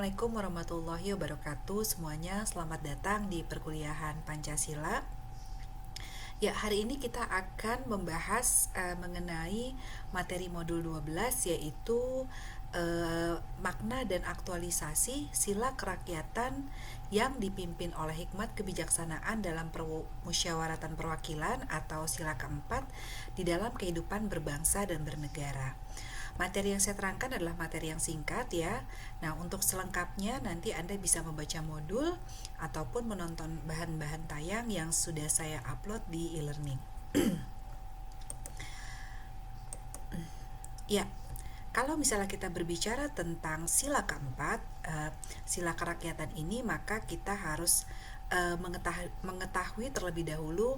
Assalamualaikum warahmatullahi wabarakatuh semuanya, selamat datang di perkuliahan Pancasila. Ya, hari ini kita akan membahas mengenai materi modul 12, yaitu makna dan aktualisasi sila kerakyatan yang dipimpin oleh hikmat kebijaksanaan dalam musyawaratan perwakilan atau sila keempat di dalam kehidupan berbangsa dan bernegara. Materi yang saya terangkan adalah materi yang singkat ya. Nah, untuk selengkapnya nanti Anda bisa membaca modul ataupun menonton bahan-bahan tayang yang sudah saya upload di e-learning. Ya, kalau misalnya kita berbicara tentang sila keempat, sila kerakyatan ini, maka kita harus mengetahui terlebih dahulu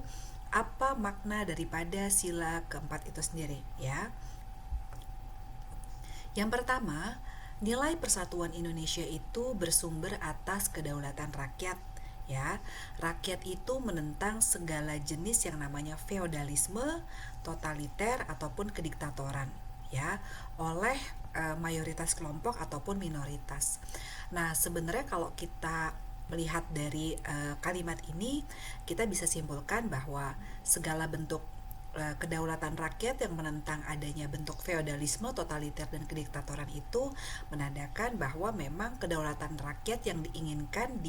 apa makna daripada sila keempat itu sendiri ya. Yang pertama, nilai persatuan Indonesia itu bersumber atas kedaulatan rakyat. Ya, rakyat itu menentang segala jenis yang namanya feodalisme, totaliter ataupun kediktatoran, ya, oleh mayoritas kelompok ataupun minoritas. Nah, sebenarnya kalau kita melihat dari kalimat ini, kita bisa simpulkan bahwa segala bentuk kedaulatan rakyat yang menentang adanya bentuk feodalisme, totaliter, dan kediktatoran itu menandakan bahwa memang kedaulatan rakyat yang diinginkan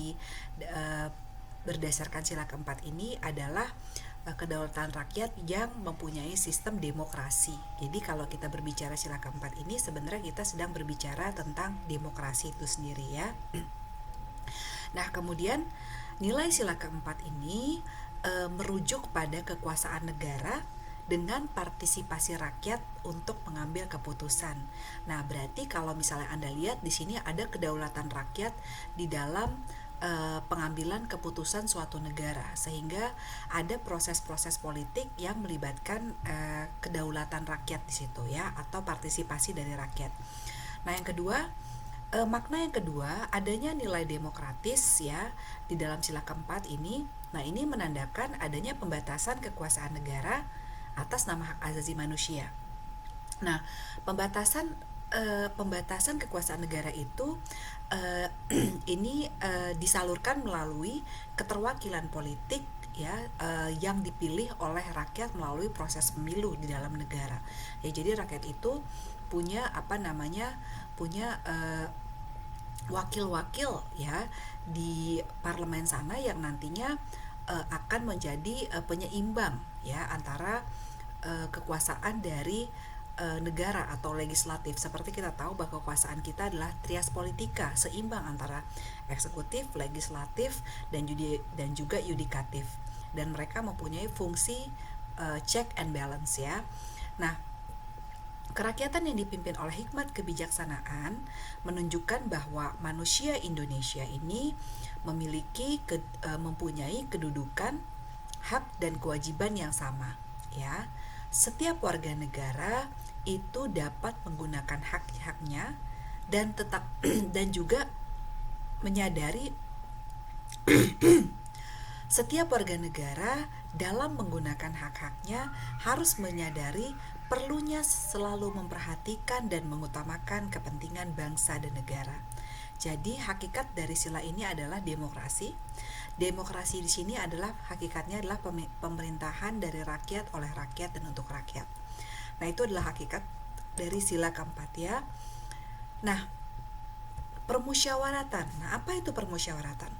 berdasarkan sila keempat ini adalah kedaulatan rakyat yang mempunyai sistem demokrasi. Jadi kalau kita berbicara sila keempat ini, sebenarnya kita sedang berbicara tentang demokrasi itu sendiri ya. Nah, kemudian nilai sila keempat ini merujuk pada kekuasaan negara dengan partisipasi rakyat untuk mengambil keputusan. Nah, berarti kalau misalnya Anda lihat di sini ada kedaulatan rakyat di dalam pengambilan keputusan suatu negara, sehingga ada proses-proses politik yang melibatkan kedaulatan rakyat di situ ya, atau partisipasi dari rakyat. Nah, yang kedua, makna yang kedua, adanya nilai demokratis ya di dalam sila keempat ini. Nah, ini menandakan adanya pembatasan kekuasaan negara atas nama hak asasi manusia. Nah, pembatasan kekuasaan negara itu ini disalurkan melalui keterwakilan politik ya, yang dipilih oleh rakyat melalui proses pemilu di dalam negara. Ya, jadi rakyat itu punya wakil-wakil ya di parlemen sana yang nantinya akan menjadi penyeimbang ya antara kekuasaan dari negara atau legislatif. Seperti kita tahu bahwa kekuasaan kita adalah trias politika, seimbang antara eksekutif, legislatif, dan juga yudikatif. Dan mereka mempunyai fungsi check and balance ya. Nah, kerakyatan yang dipimpin oleh hikmat kebijaksanaan menunjukkan bahwa manusia Indonesia ini mempunyai kedudukan, hak dan kewajiban yang sama ya. Setiap warga negara itu dapat menggunakan hak-haknya dan juga menyadari setiap warga negara dalam menggunakan hak-haknya harus menyadari perlunya selalu memperhatikan dan mengutamakan kepentingan bangsa dan negara. Jadi hakikat dari sila ini adalah demokrasi. Demokrasi di sini adalah hakikatnya adalah pemerintahan dari rakyat, oleh rakyat, dan untuk rakyat. Nah, itu adalah hakikat dari sila keempat ya. Nah, permusyawaratan. Nah, apa itu permusyawaratan?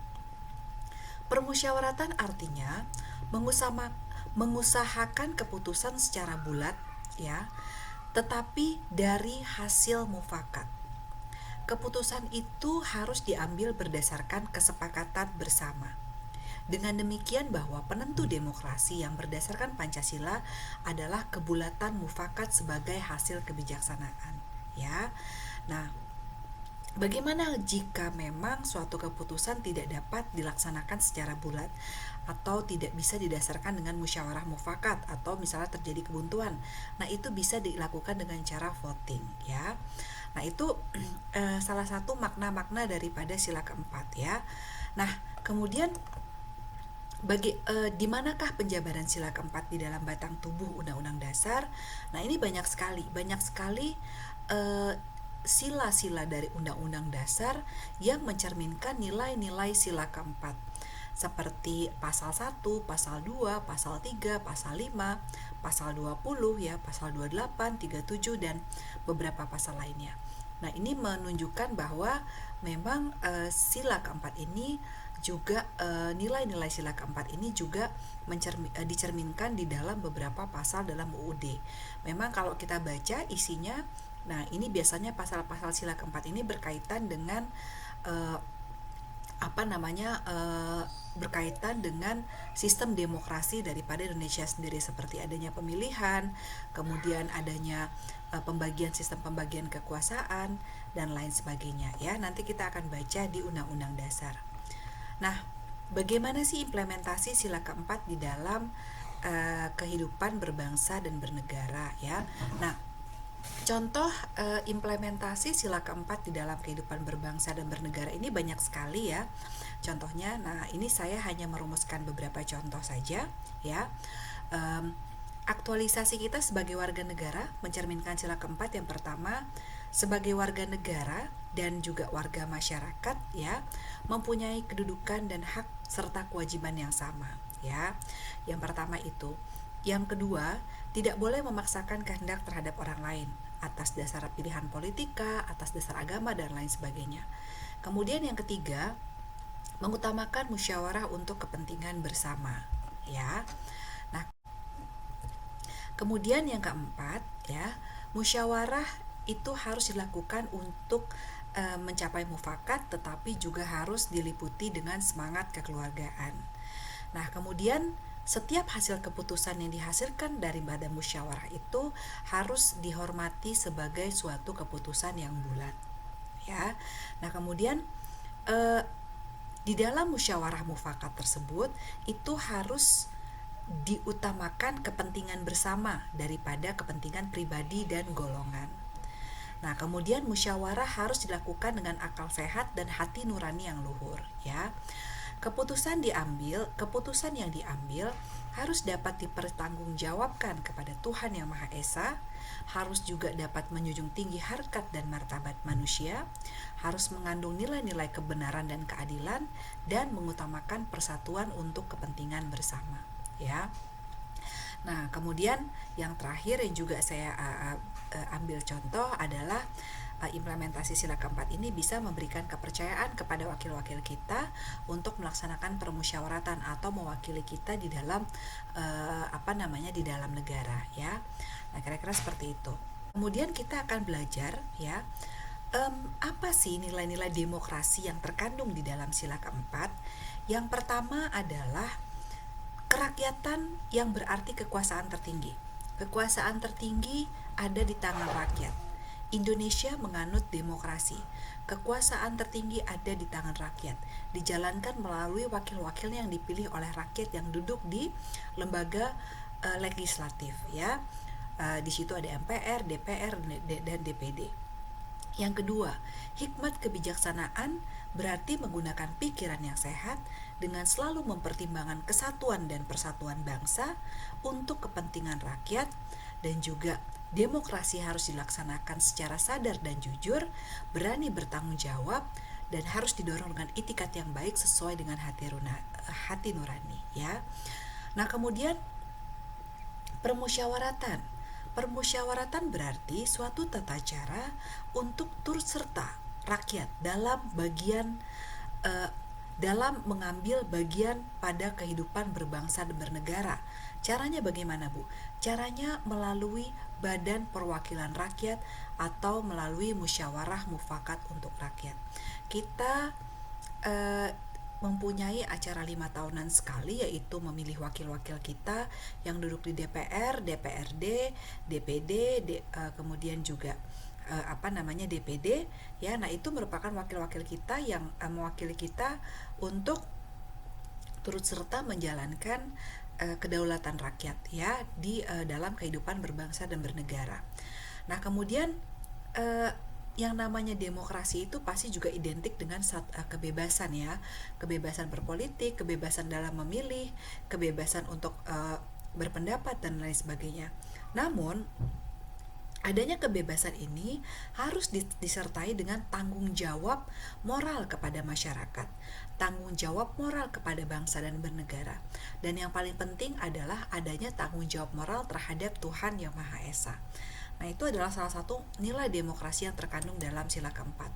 Permusyawaratan artinya mengusahakan keputusan secara bulat ya, tetapi dari hasil mufakat. Keputusan itu harus diambil berdasarkan kesepakatan bersama. Dengan demikian bahwa penentu demokrasi yang berdasarkan Pancasila adalah kebulatan mufakat sebagai hasil kebijaksanaan ya. Nah, bagaimana jika memang suatu keputusan tidak dapat dilaksanakan secara bulat atau tidak bisa didasarkan dengan musyawarah mufakat atau misalnya terjadi kebuntuan? Nah, itu bisa dilakukan dengan cara voting ya. Nah, itu salah satu makna-makna daripada sila keempat ya. Nah, kemudian di manakah penjabaran sila keempat di dalam batang tubuh Undang-Undang Dasar? Nah, ini banyak sekali sila-sila dari Undang-Undang Dasar yang mencerminkan nilai-nilai sila keempat, seperti pasal 1, pasal 2, pasal 3, pasal 5, pasal 20 ya, pasal 28, 37 dan beberapa pasal lainnya. Nah, ini menunjukkan bahwa memang sila keempat ini juga nilai-nilai sila keempat ini juga dicerminkan di dalam beberapa pasal dalam UUD. Memang kalau kita baca isinya, nah ini biasanya pasal-pasal sila keempat ini berkaitan dengan berkaitan dengan sistem demokrasi daripada Indonesia sendiri, seperti adanya pemilihan, kemudian adanya sistem pembagian kekuasaan dan lain sebagainya ya. Nanti kita akan baca di Undang-Undang Dasar. Nah, bagaimana sih implementasi sila keempat di dalam kehidupan berbangsa dan bernegara ya? Nah, contoh implementasi sila keempat di dalam kehidupan berbangsa dan bernegara ini banyak sekali ya. Contohnya, nah ini saya hanya merumuskan beberapa contoh saja ya. Aktualisasi kita sebagai warga negara mencerminkan sila keempat. Yang pertama, sebagai warga negara dan juga warga masyarakat ya, mempunyai kedudukan dan hak serta kewajiban yang sama ya. Yang pertama itu. Yang kedua, tidak boleh memaksakan kehendak terhadap orang lain atas dasar pilihan politika, atas dasar agama dan lain sebagainya. Kemudian yang ketiga, mengutamakan musyawarah untuk kepentingan bersama ya. Nah, kemudian yang keempat ya, musyawarah itu harus dilakukan untuk mencapai mufakat, tetapi juga harus diliputi dengan semangat kekeluargaan. Nah, kemudian setiap hasil keputusan yang dihasilkan dari badan musyawarah itu harus dihormati sebagai suatu keputusan yang bulat ya. Nah, kemudian di dalam musyawarah mufakat tersebut itu harus diutamakan kepentingan bersama daripada kepentingan pribadi dan golongan. Nah, kemudian musyawarah harus dilakukan dengan akal sehat dan hati nurani yang luhur ya. Keputusan yang diambil harus dapat dipertanggungjawabkan kepada Tuhan Yang Maha Esa, harus juga dapat menjunjung tinggi harkat dan martabat manusia, harus mengandung nilai-nilai kebenaran dan keadilan, dan mengutamakan persatuan untuk kepentingan bersama ya. Nah, kemudian yang terakhir yang juga saya ambil contoh adalah implementasi sila keempat ini bisa memberikan kepercayaan kepada wakil-wakil kita untuk melaksanakan permusyawaratan atau mewakili kita di dalam di dalam negara ya. Nah, kira-kira seperti itu. Kemudian kita akan belajar ya, apa sih nilai-nilai demokrasi yang terkandung di dalam sila keempat. Yang pertama adalah kerakyatan, yang berarti kekuasaan tertinggi. Kekuasaan tertinggi ada di tangan rakyat. Indonesia menganut demokrasi. Kekuasaan tertinggi ada di tangan rakyat, dijalankan melalui wakil-wakil yang dipilih oleh rakyat yang duduk di lembaga legislatif ya. Di situ ada MPR, DPR dan DPD. Yang kedua, hikmat kebijaksanaan berarti menggunakan pikiran yang sehat dengan selalu mempertimbangkan kesatuan dan persatuan bangsa untuk kepentingan rakyat, dan juga demokrasi harus dilaksanakan secara sadar dan jujur, berani bertanggung jawab, dan harus didorong dengan itikat yang baik sesuai dengan hati nurani ya. Nah, kemudian permusyawaratan. Permusyawaratan berarti suatu tata cara untuk turut serta rakyat dalam mengambil bagian pada kehidupan berbangsa dan bernegara. Caranya bagaimana, Bu? Caranya melalui Badan Perwakilan Rakyat atau melalui musyawarah mufakat untuk rakyat. Kita mempunyai acara 5 tahunan sekali, yaitu memilih wakil-wakil kita yang duduk di DPR, DPRD, DPD, kemudian juga DPD ya. Nah, itu merupakan wakil-wakil kita yang mewakili kita untuk turut serta menjalankan kedaulatan rakyat ya di dalam kehidupan berbangsa dan bernegara. Nah, kemudian yang namanya demokrasi itu pasti juga identik dengan kebebasan ya, kebebasan berpolitik, kebebasan dalam memilih, kebebasan untuk berpendapat dan lain sebagainya. Namun Adanya kebebasan ini harus disertai dengan tanggung jawab moral kepada masyarakat, tanggung jawab moral kepada bangsa dan bernegara. Dan yang paling penting adalah adanya tanggung jawab moral terhadap Tuhan Yang Maha Esa. Nah, itu adalah salah satu nilai demokrasi yang terkandung dalam sila keempat.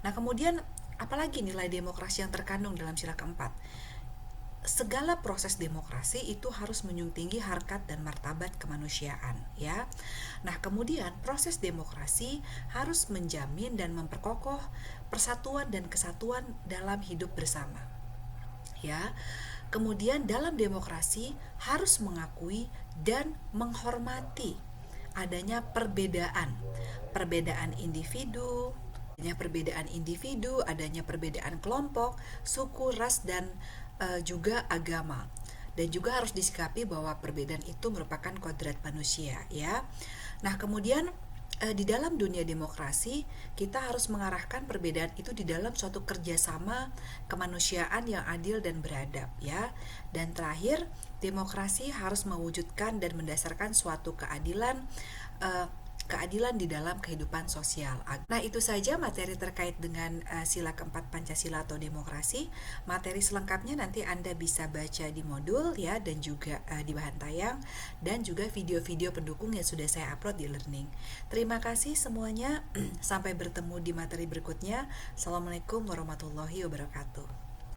Nah, kemudian apalagi nilai demokrasi yang terkandung dalam sila keempat? Segala proses demokrasi itu harus menjunjung tinggi harkat dan martabat kemanusiaan, ya. Nah, kemudian proses demokrasi harus menjamin dan memperkokoh persatuan dan kesatuan dalam hidup bersama, ya. Kemudian dalam demokrasi harus mengakui dan menghormati adanya perbedaan individu, adanya perbedaan kelompok, suku, ras, dan juga agama. Dan juga harus disikapi bahwa perbedaan itu merupakan kodrat manusia, ya. Nah, kemudian di dalam dunia demokrasi kita harus mengarahkan perbedaan itu di dalam suatu kerjasama kemanusiaan yang adil dan beradab, ya. Dan terakhir, demokrasi harus mewujudkan dan mendasarkan suatu keadilan di dalam kehidupan sosial. Nah, itu saja materi terkait dengan sila keempat Pancasila atau demokrasi. Materi selengkapnya nanti Anda bisa baca di modul, ya, dan juga di bahan tayang, dan juga video-video pendukung yang sudah saya upload di Learning. Terima kasih semuanya. Sampai bertemu di materi berikutnya. Assalamualaikum warahmatullahi wabarakatuh.